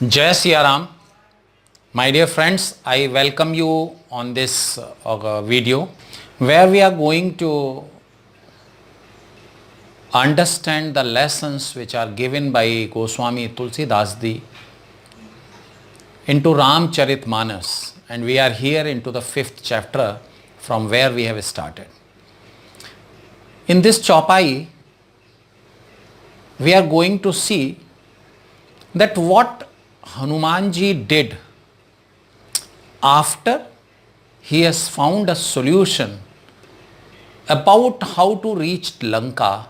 Jai Siya Ram. My dear friends, I welcome you on this video where we are going to understand the lessons which are given by Goswami Tulsidas Ji into Ramcharitmanas, and we are here into the 5th chapter from where we have started. In this Chaupai, we are going to see that what Hanumanji did after he has found a solution about how to reach Lanka,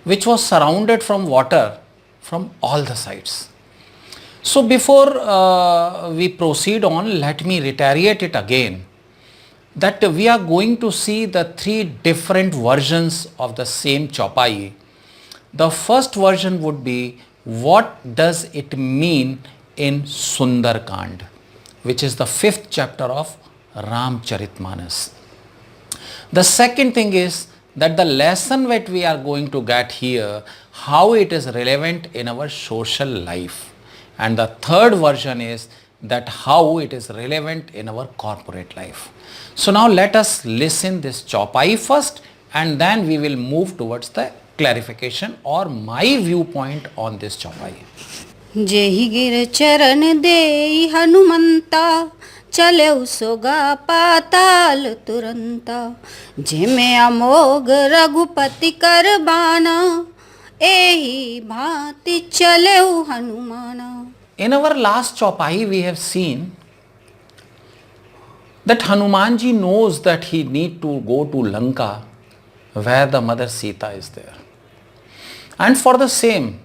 which was surrounded from water from all the sides. So before we proceed on, let me reiterate it again that we are going to see the 3 different versions of the same Chaupai. The first version would be what does it mean in Sundarkand, which is the 5th chapter of Ramcharitmanas. The second thing is that the lesson that we are going to get here, how it is relevant in our social life. And the third version is that how it is relevant in our corporate life. So now let us listen this Chaupai first, and then we will move towards the clarification or my viewpoint on this Chaupai. जेहि गिर चरण देई हनुमंता चले सोगा पाताल तुरंता जेमे अमोघ रघुपति कर बाना एही भांति चले हनुमाना. In our last Chaupai we have seen that Hanumanji knows that he need to go to Lanka where the mother Sita is there. And for the same,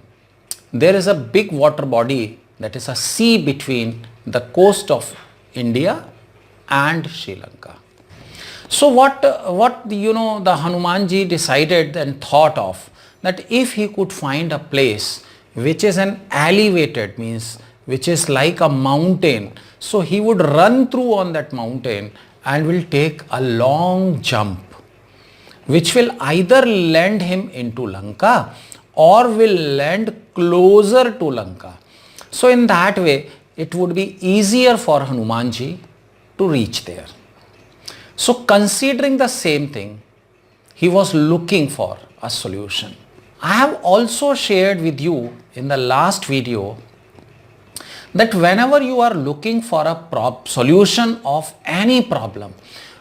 there is a big water body, that is a sea between the coast of India and Sri Lanka. So what the Hanumanji decided and thought of, that if he could find a place which is an elevated, means which is like a mountain, so he would run through on that mountain and will take a long jump, which will either land him into Lanka or will land closer to Lanka. So in that way, it would be easier for Hanumanji to reach there. So considering the same thing, he was looking for a solution. I have also shared with you in the last video that whenever you are looking for a solution of any problem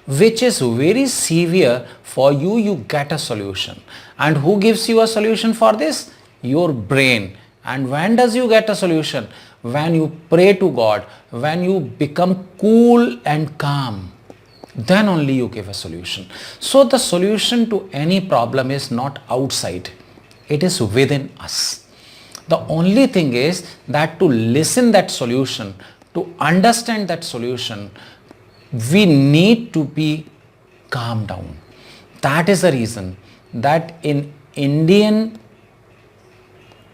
which is very severe for you, you get a solution. And who gives you a solution for this? Your brain. And when does you get a solution? When you pray to God, when you become cool and calm, then only you give a solution. So the solution to any problem is not outside, it is within us. The only thing is that to listen that solution, to understand that solution, we need to be calm down. That is the reason that in Indian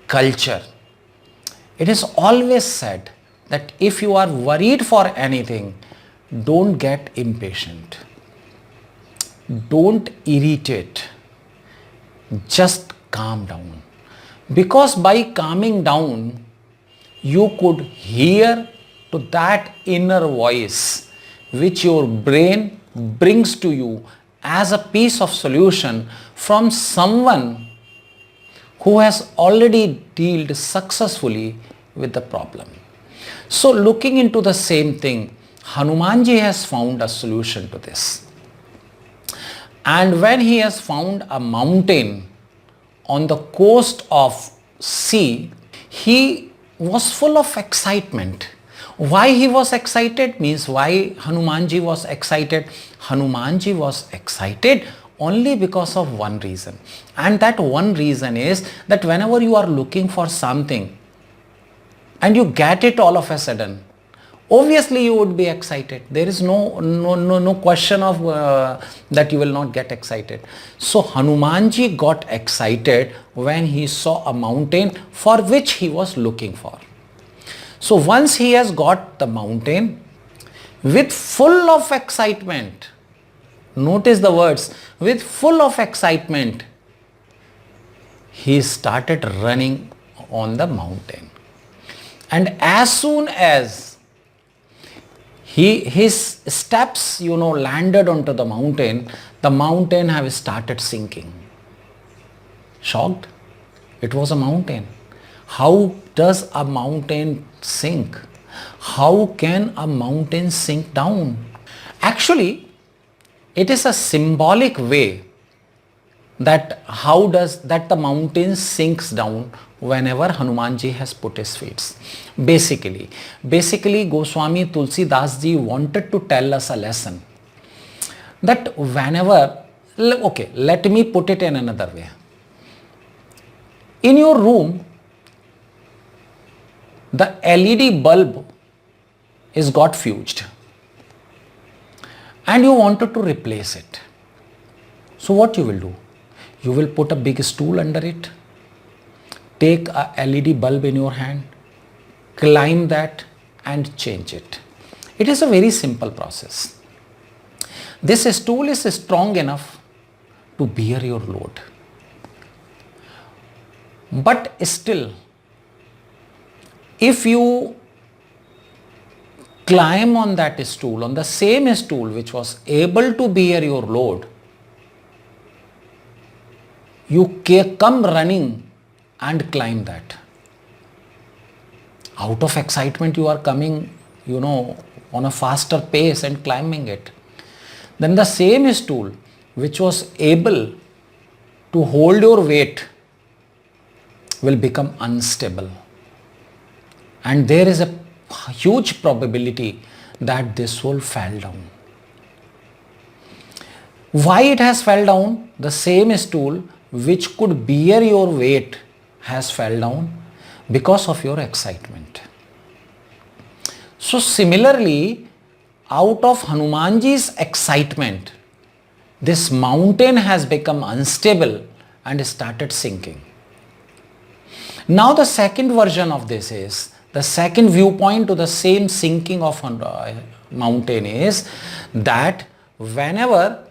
culture, it is always said that if you are worried for anything, don't get impatient. Don't irritate. Just calm down. Because by calming down, you could hear to that inner voice which your brain brings to you as a piece of solution from someone who has already dealt successfully with the problem. So looking into the same thing, Hanumanji has found a solution to this. And when he has found a mountain on the coast of sea, he was full of excitement. Why he was excited means why Hanumanji was excited? Hanumanji was excited only because of one reason. And that one reason is that whenever you are looking for something and you get it all of a sudden, obviously you would be excited. There is no question of that you will not get excited. So Hanumanji got excited when he saw a mountain for which he was looking for. So once he has got the mountain, with full of excitement, notice the words, with full of excitement, he started running on the mountain. And as soon as his steps, landed onto the mountain have started sinking. Shocked? It was a mountain. How does a mountain sink? How can a mountain sink down? Actually, it is a symbolic way that the mountain sinks down whenever Hanumanji has put his feet. Basically Goswami Tulsidas ji wanted to tell us a lesson that whenever, okay, let me put it in another way. In your room, the LED bulb is got fused and you wanted to replace it. So what you will do? You will put a big stool under it, take a LED bulb in your hand, climb that and change it. It is a very simple process. This stool is strong enough to bear your load. But still, if you climb on that stool, on the same stool which was able to bear your load, you come running and climb that. Out of excitement you are coming, on a faster pace and climbing it. Then the same stool which was able to hold your weight will become unstable. And there is a huge probability that this will fall down. Why it has fell down? The same stool which could bear your weight has fell down because of your excitement. So similarly, out of Hanumanji's excitement, this mountain has become unstable and started sinking. Now the second version of this is, the second viewpoint to the same sinking of mountain is that whenever,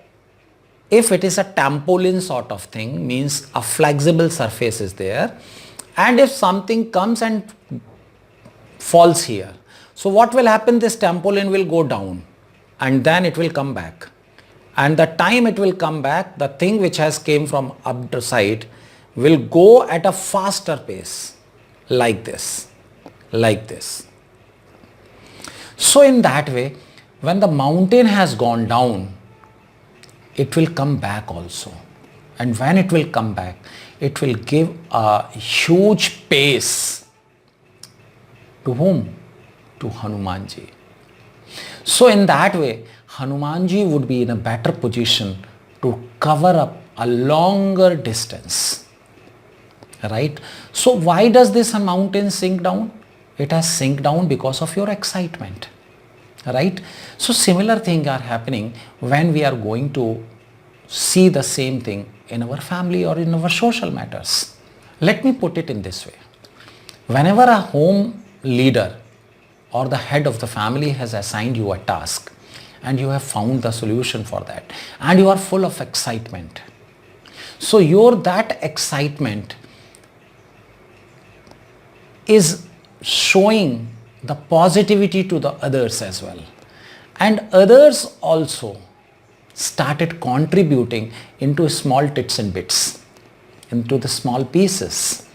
if it is a trampoline sort of thing, means a flexible surface is there, and if something comes and falls here, so what will happen? This trampoline will go down and then it will come back. And the time it will come back, the thing which has came from up the side will go at a faster pace, like this. So in that way, when the mountain has gone down, it will come back also. And when it will come back, it will give a huge pace. To whom? To Hanumanji. So in that way, Hanumanji would be in a better position to cover up a longer distance. Right? So why does this mountain sink down? It has sink down because of your excitement. Right? So similar things are happening when we are going to see the same thing in our family or in our social matters. Let me put it in this way. Whenever a home leader or the head of the family has assigned you a task and you have found the solution for that and you are full of excitement. So that excitement is showing the positivity to the others as well. And others also started contributing into small tits and bits, into the small pieces.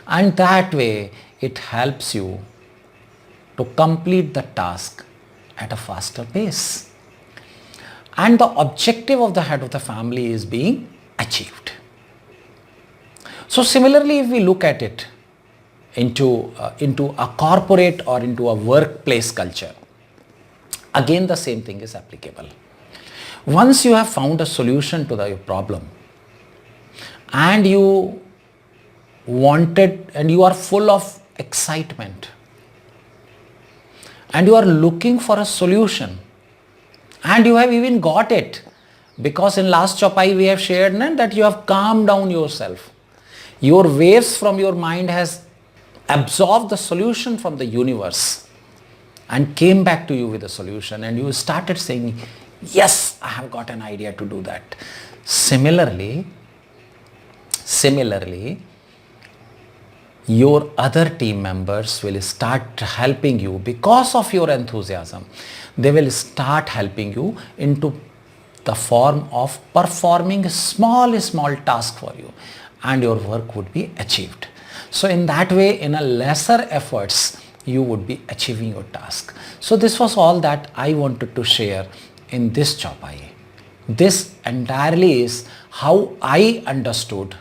And that way it helps you to complete the task at a faster pace. And the objective of the head of the family is being achieved. So similarly, if we look at it into a corporate or into a workplace culture, again the same thing is applicable. Once you have found a solution to your problem and you are full of excitement and you are looking for a solution and you have even got it, because in last chopai we have shared that you have calmed down yourself. Your waves from your mind has absorbed the solution from the universe and came back to you with a solution, and you started saying, yes, I have got an idea to do that. Similarly, your other team members will start helping you because of your enthusiasm. They will start helping you into the form of performing small task for you, and your work would be achieved. So in that way, in a lesser efforts, you would be achieving your task. So this was all that I wanted to share in this Chaupai. This entirely is how I understood,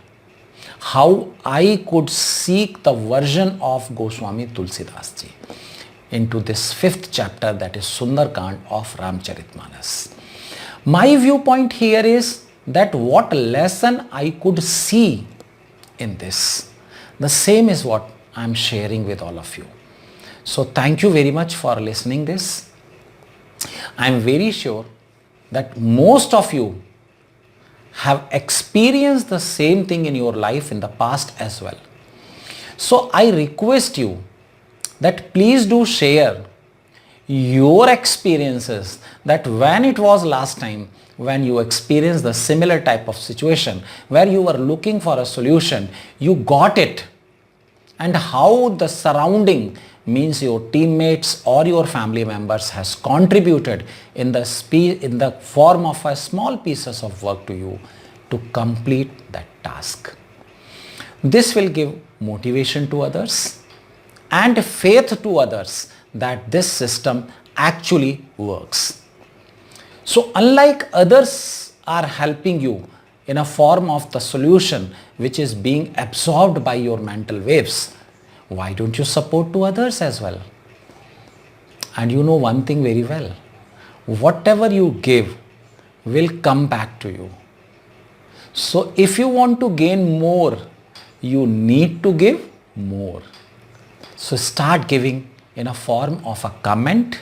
how I could seek the version of Goswami Tulsidas ji into this 5th chapter, that is Sundarkand of Ramcharitmanas. My viewpoint here is that what lesson I could see in this, the same is what I am sharing with all of you. So thank you very much for listening this. I am very sure that most of you have experienced the same thing in your life in the past as well. So I request you that please do share your experiences, that when it was last time when you experienced the similar type of situation where you were looking for a solution, you got it, and how the surrounding, means your teammates or your family members, has contributed in the form of a small pieces of work to you to complete that task. This will give motivation to others and faith to others that this system actually works. So unlike others are helping you in a form of the solution which is being absorbed by your mental waves, why don't you support to others as well? And you know one thing very well, whatever you give will come back to you. So if you want to gain more, you need to give more. So start giving in a form of a comment,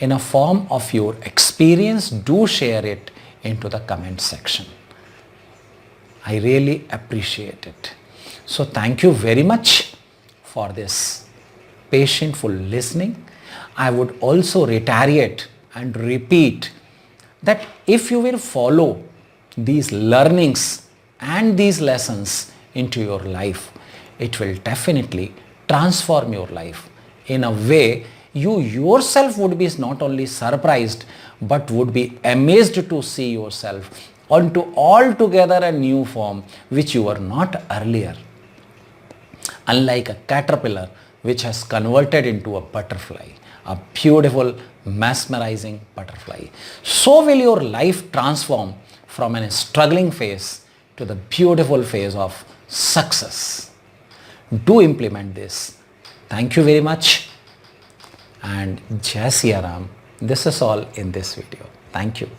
in a form of your experience. Do share it into the comment section. I really appreciate it. So thank you very much for this patientful listening. I would also reiterate and repeat that if you will follow these learnings and these lessons into your life, it will definitely transform your life in a way you yourself would be not only surprised but would be amazed to see yourself onto altogether a new form which you were not earlier. Unlike a caterpillar which has converted into a butterfly, a beautiful, mesmerizing butterfly, so will your life transform from a struggling phase to the beautiful phase of success. Do implement this. Thank you very much, and Jai Siya Ram. This is all in this video. Thank you.